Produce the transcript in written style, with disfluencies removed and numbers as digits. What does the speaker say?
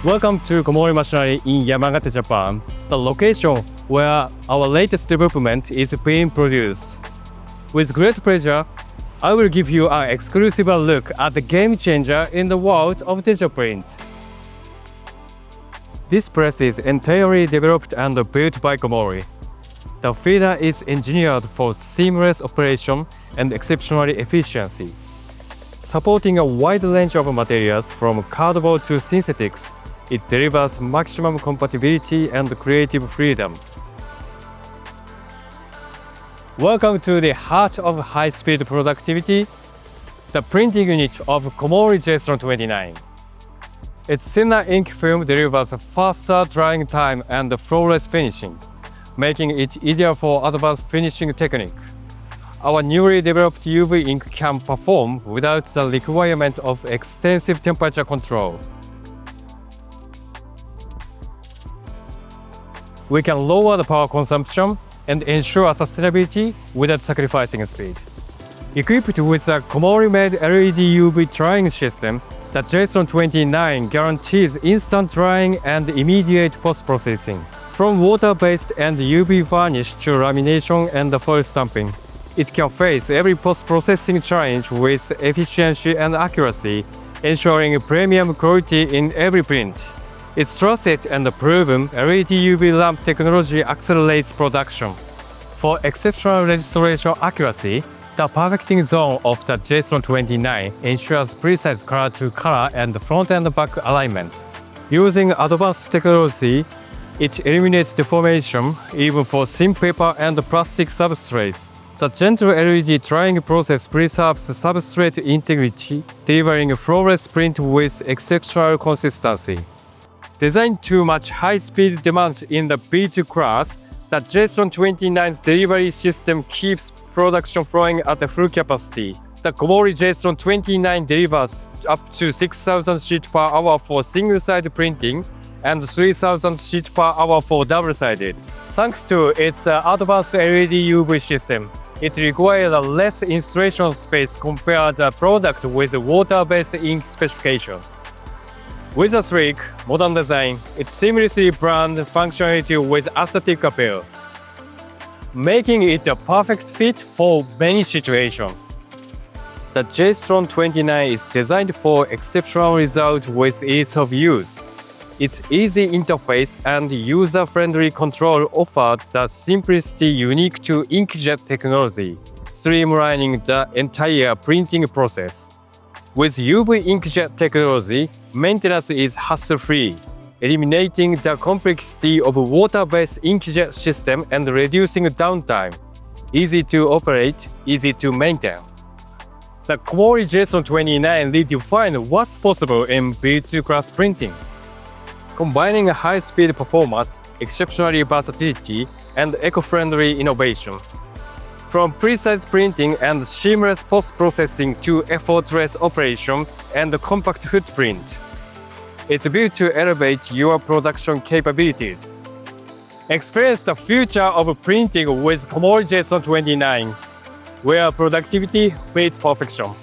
Welcome to Komori Machinery in Yamagata, Japan, the location where our latest development is being produced. With great pleasure, I will give you an exclusive look at the game changer in the world of digital print. This press is entirely developed and built by Komori. The feeder is engineered for seamless operation and exceptional efficiency. Supporting a wide range of materials from cardboard to synthetics, it delivers maximum compatibility and creative freedom. Welcome to the heart of high-speed productivity, the printing unit of Komori J-throne 29. Its thinner ink film delivers a faster drying time and flawless finishing, making it easier for advanced finishing technique. Our newly developed UV ink can perform without the requirement of extensive temperature control. We can lower the power consumption and ensure sustainability without sacrificing speed. Equipped with a Komori-made LED UV drying system, the J-throne 29 guarantees instant drying and immediate post-processing. From water-based and UV varnish to lamination and foil stamping, it can face every post-processing challenge with efficiency and accuracy, ensuring premium quality in every print. Its trusted and proven LED UV lamp technology accelerates production. For exceptional registration accuracy, the perfecting zone of the J-throne 29 ensures precise color-to-color and front and back alignment. Using advanced technology, it eliminates deformation even for thin paper and plastic substrates. The gentle LED drying process preserves substrate integrity, delivering flawless print with exceptional consistency. Designed to match high-speed demands in the B2 class, the J-throne 29's delivery system keeps production flowing at a full capacity. The Komori J-throne 29 delivers up to 6,000 sheets per hour for single-side printing and 3,000 sheets per hour for double-sided. Thanks to its advanced LED UV system, it requires less installation space compared to a product with water-based ink specifications. With a sleek, modern design, it seamlessly blends functionality with aesthetic appeal, making it a perfect fit for many situations. The J-throne 29 is designed for exceptional results with ease of use. Its easy interface and user-friendly control offer the simplicity unique to inkjet technology, streamlining the entire printing process. With UV inkjet technology, maintenance is hassle-free, eliminating the complexity of a water-based inkjet system and reducing downtime. Easy to operate, easy to maintain. The Komori J-throne 29 redefined what's possible in B2 class printing, combining high-speed performance, exceptional versatility, and eco-friendly innovation. From precise printing and seamless post-processing to effortless operation and compact footprint, it's built to elevate your production capabilities. Experience the future of printing with Komori J-throne 29, where productivity meets perfection.